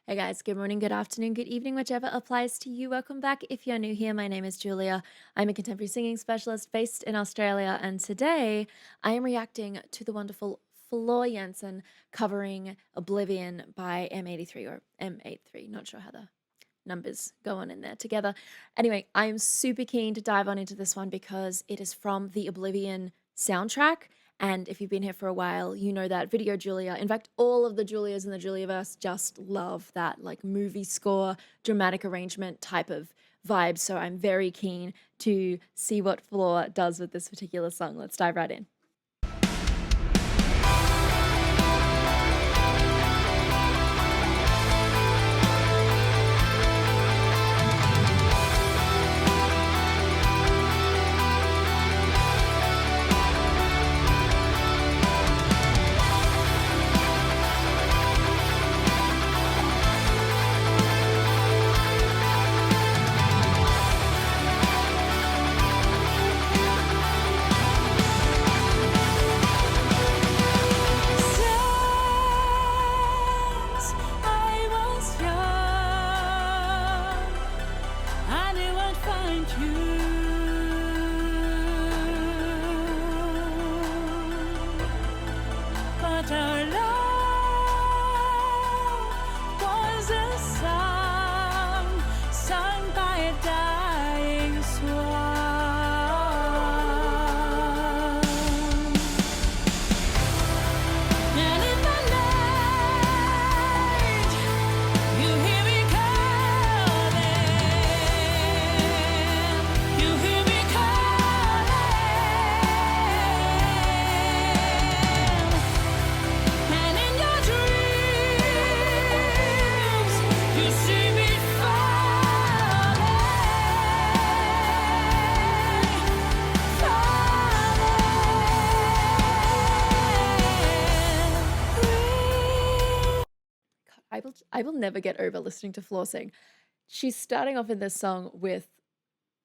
Hey guys, good morning, good afternoon, good evening, whichever applies to you. Welcome back. If you're new here, my name is Julia. I'm a contemporary singing specialist based in Australia, and today I am reacting to the wonderful Floor Jansen covering Oblivion by M83 or M83. Not sure how the numbers go on in there together. Anyway, I am super keen to dive on into this one because it is from the Oblivion soundtrack. And if you've been here for a while, you know that Video Julia, in fact, all of the Julias in the Juliaverse just love that like movie score, dramatic arrangement type of vibe. So I'm very keen to see what Floor does with this particular song. Let's dive right in. I will never get over listening to Floor sing. She's starting off in this song with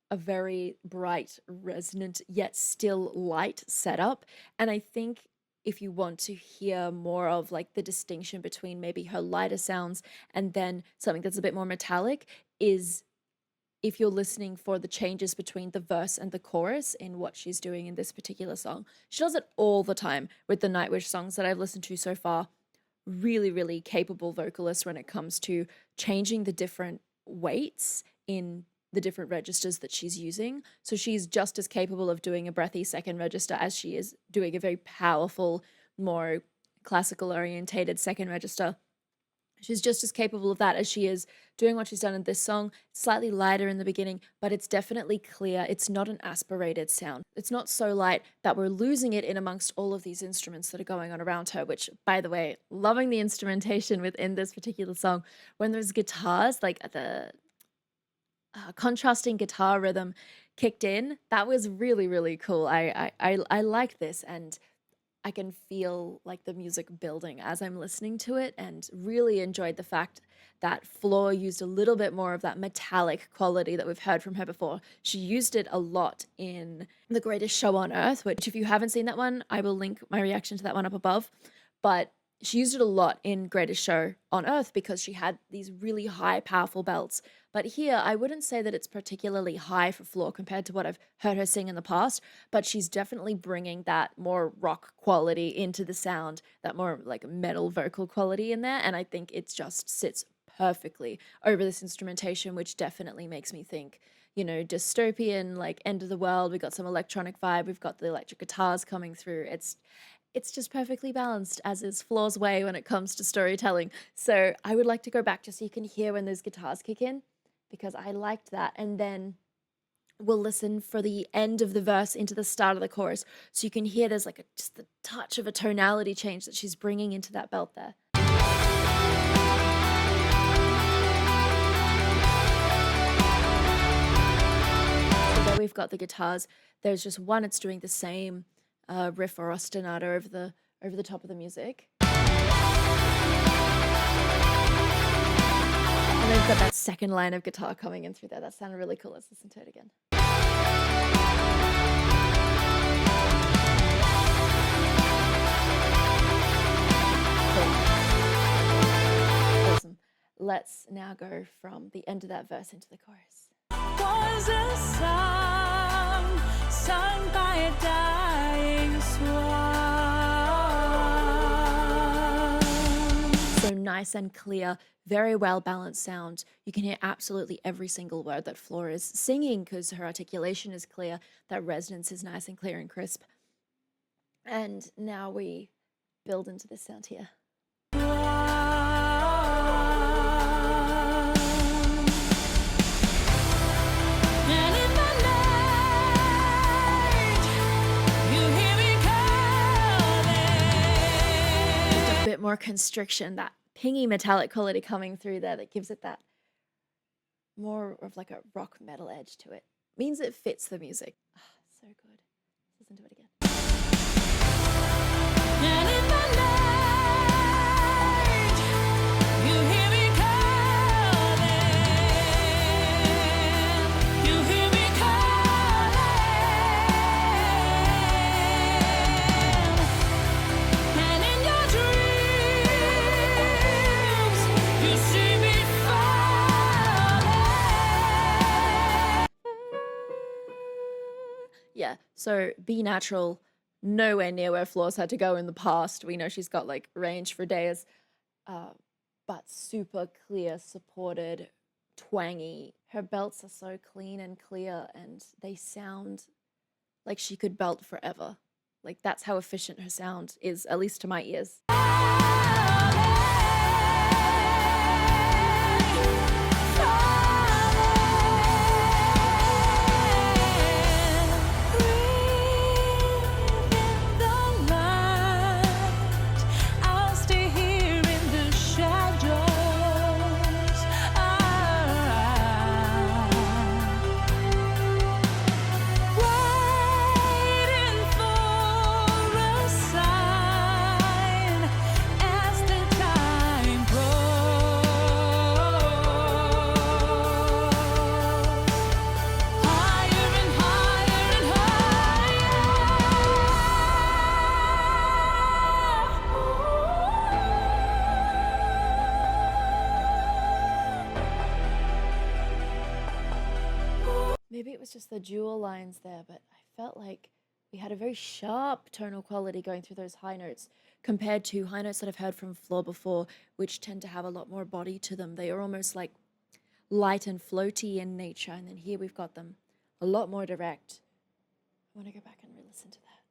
a very bright, resonant, yet still light setup. And I think if you want to hear more of like the distinction between maybe her lighter sounds and then something that's a bit more metallic, is if you're listening for the changes between the verse and the chorus in what she's doing in this particular song. She does it all the time with the Nightwish songs that I've listened to so far. Really, really capable vocalist when it comes to changing the different weights in the different registers that she's using. So she's just as capable of doing a breathy second register as she is doing a very powerful, more classical orientated second register. She's just as capable of that as she is doing what she's done in this song. Slightly lighter in the beginning, but it's definitely clear. It's not an aspirated sound. It's not so light that we're losing it in amongst all of these instruments that are going on around her, which, by the way, loving the instrumentation within this particular song. When those guitars, like the contrasting guitar rhythm kicked in, that was really, really cool. I like this, and I can feel like the music building as I'm listening to it, and really enjoyed the fact that Floor used a little bit more of that metallic quality that we've heard from her before. She used it a lot in The Greatest Show on Earth, which if you haven't seen that one, I will link my reaction to that one up above. But she used it a lot in Greatest Show on Earth because she had these really high, powerful belts. But here, I wouldn't say that it's particularly high for Floor compared to what I've heard her sing in the past, but she's definitely bringing that more rock quality into the sound, that more like metal vocal quality in there, and I think it just sits perfectly over this instrumentation, which definitely makes me think, you know, dystopian, like end of the world. We got some electronic vibe, we've got the electric guitars coming through. It's just perfectly balanced, as is Floor's way when it comes to storytelling. So I would like to go back just so you can hear when those guitars kick in, because I liked that. And then we'll listen for the end of the verse into the start of the chorus, so you can hear there's like just the touch of a tonality change that she's bringing into that belt there. So there we've got the guitars. There's just one, it's doing the same riff or ostinato over the top of the music. And then we've got that second line of guitar coming in through there. That sounded really cool. Let's listen to it again. Cool. Awesome. let's now go from the end of that verse into the chorus. Was a song sung by a dying swan. So nice and clear, very well balanced sound. You can hear absolutely every single word that Floor is singing because her articulation is clear, that resonance is nice and clear and crisp. And now we build into this sound here. Bit more constriction, that pingy metallic quality coming through there that gives it that more of like a rock metal edge to it. Means it fits the music. Oh, so good. Listen to it again. And in the night, you hear me calling. You hear me calling. And in your dreams, you see me falling. Yeah, so Be Natural, nowhere near where Floor's had to go in the past. We know she's got like range for days, but super clear, supported, twangy. Her belts are so clean and clear, and they sound like she could belt forever. Like that's how efficient her sound is, at least to my ears. Maybe it was just the dual lines there, but I felt like we had a very sharp tonal quality going through those high notes compared to high notes that I've heard from Floor before, which tend to have a lot more body to them. They are almost like light and floaty in nature, and then here we've got them a lot more direct. I want to go back and re-listen to that.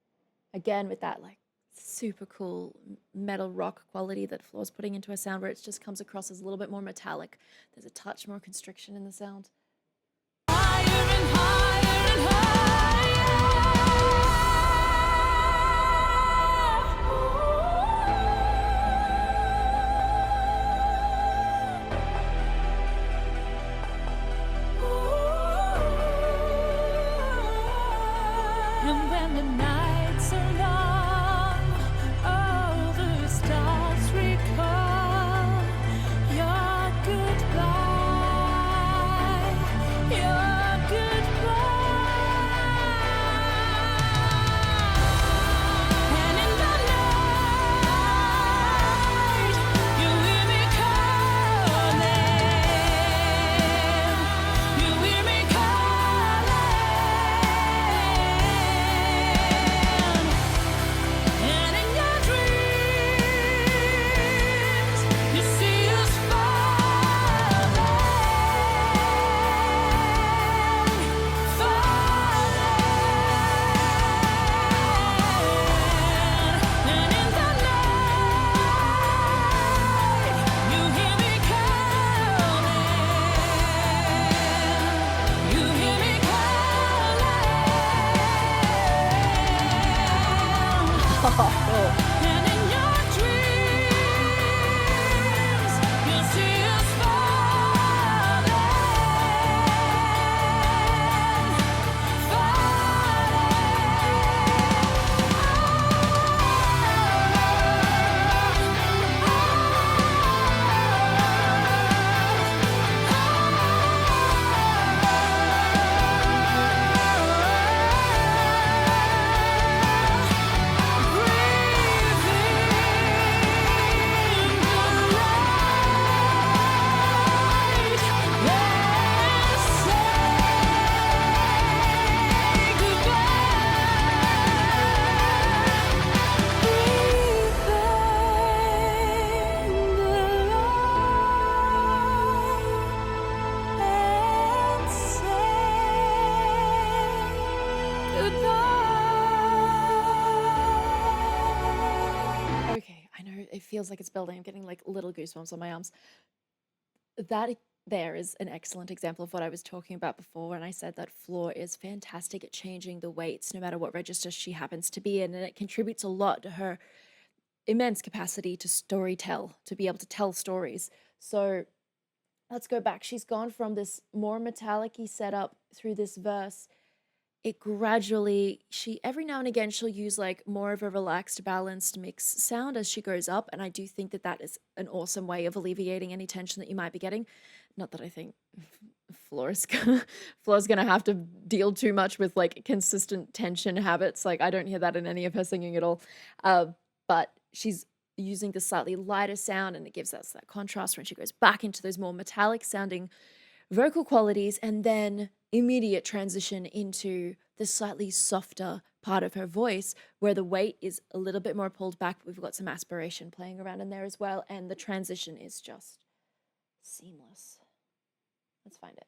Again, with that like super cool metal rock quality that Floor's putting into a sound where it just comes across as a little bit more metallic. There's a touch more constriction in the sound. And when the nights are long, all the stars recall your goodbye. feels like it's building. I'm getting like little goosebumps on my arms. That there is an excellent example of what I was talking about before when I said that Floor is fantastic at changing the weights no matter what register she happens to be in, and it contributes a lot to her immense capacity to storytell, to be able to tell stories. So let's go back. She's gone from this more metallic-y setup through this verse. It gradually, she every now and again she'll use like more of a relaxed, balanced mix sound as she goes up, and I do think that that is an awesome way of alleviating any tension that you might be getting. Not that I think Floor's Floor's gonna have to deal too much with like consistent tension habits. Like I don't hear that in any of her singing at all. But she's using the slightly lighter sound, and it gives us that contrast when she goes back into those more metallic sounding vocal qualities, and then immediate transition into the slightly softer part of her voice where the weight is a little bit more pulled back. We've got some aspiration playing around in there as well, and the transition is just seamless. Let's find it.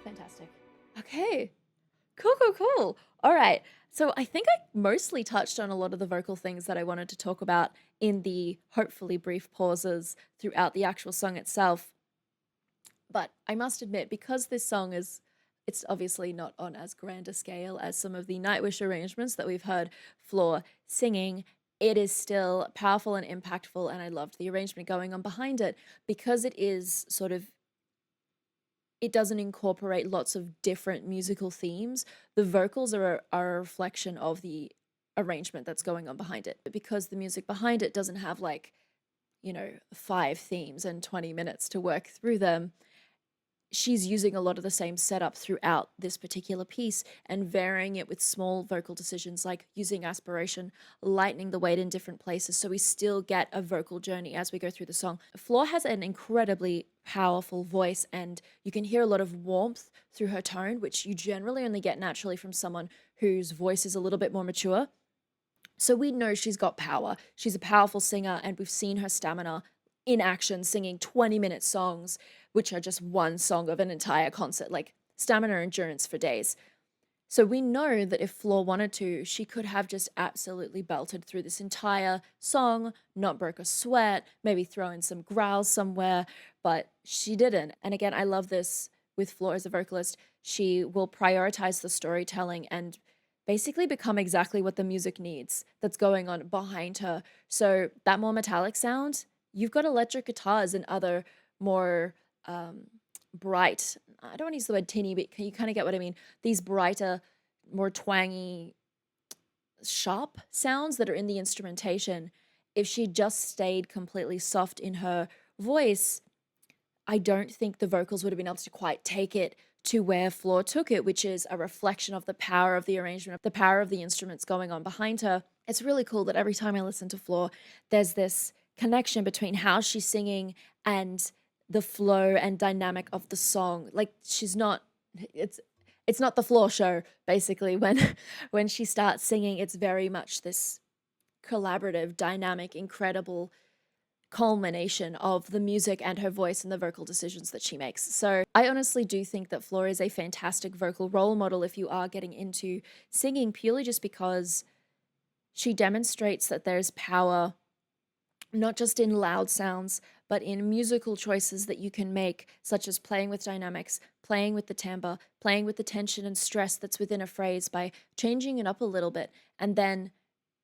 Fantastic. Okay. Cool. All right. So I think I mostly touched on a lot of the vocal things that I wanted to talk about in the hopefully brief pauses throughout the actual song itself. But I must admit, because this song is, it's obviously not on as grand a scale as some of the Nightwish arrangements that we've heard Floor singing, it is still powerful and impactful, and I loved the arrangement going on behind it because it is sort of, it doesn't incorporate lots of different musical themes. The vocals are a reflection of the arrangement that's going on behind it. But because the music behind it doesn't have like, 5 themes and 20 minutes to work through them, she's using a lot of the same setup throughout this particular piece and varying it with small vocal decisions like using aspiration, lightening the weight in different places so we still get a vocal journey as we go through the song. Floor has an incredibly powerful voice, and you can hear a lot of warmth through her tone, which you generally only get naturally from someone whose voice is a little bit more mature. So we know she's got power. She's a powerful singer, and we've seen her stamina in action singing 20-minute songs, which are just one song of an entire concert, like stamina endurance for days. So we know that if Floor wanted to, she could have just absolutely belted through this entire song, not broke a sweat, maybe throw in some growls somewhere, but she didn't. And again, I love this with Floor as a vocalist. She will prioritize the storytelling and basically become exactly what the music needs that's going on behind her. So that more metallic sound, you've got electric guitars and other more bright, I don't want to use the word tinny, but you kind of get what I mean. These brighter, more twangy, sharp sounds that are in the instrumentation. If she just stayed completely soft in her voice, I don't think the vocals would have been able to quite take it to where Floor took it, which is a reflection of the power of the arrangement, the power of the instruments going on behind her. It's really cool that every time I listen to Floor, there's this connection between how she's singing and the flow and dynamic of the song. Like she's not, it's not the Floor show, basically. When she starts singing, it's very much this collaborative, dynamic, incredible culmination of the music and her voice and the vocal decisions that she makes. So I honestly do think that Floor is a fantastic vocal role model if you are getting into singing, purely just because she demonstrates that there's power not just in loud sounds, but in musical choices that you can make, such as playing with dynamics, playing with the timbre, playing with the tension and stress that's within a phrase by changing it up a little bit, and then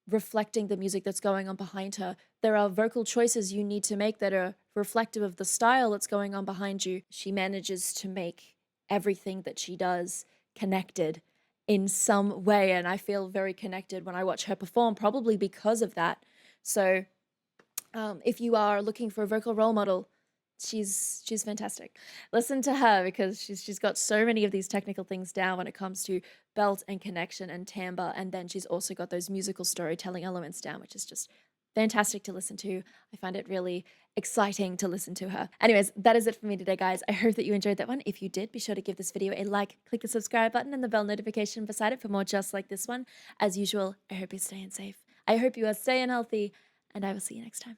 reflecting the music that's going on behind her. There are vocal choices you need to make that are reflective of the style that's going on behind you. She manages to make everything that she does connected in some way, and I feel very connected when I watch her perform, probably because of that. So if you are looking for a vocal role model she's fantastic. Listen to her because she's got so many of these technical things down when it comes to belt and connection and timbre, and then she's also got those musical storytelling elements down, which is just fantastic to listen to. I find it really exciting to listen to her. Anyways, that is it for me today, guys. I hope that you enjoyed that one. If you did, be sure to give this video a like, click the subscribe button and the bell notification beside it for more just like this one. As usual, I hope you're staying safe. I hope you are staying healthy, and I will see you next time.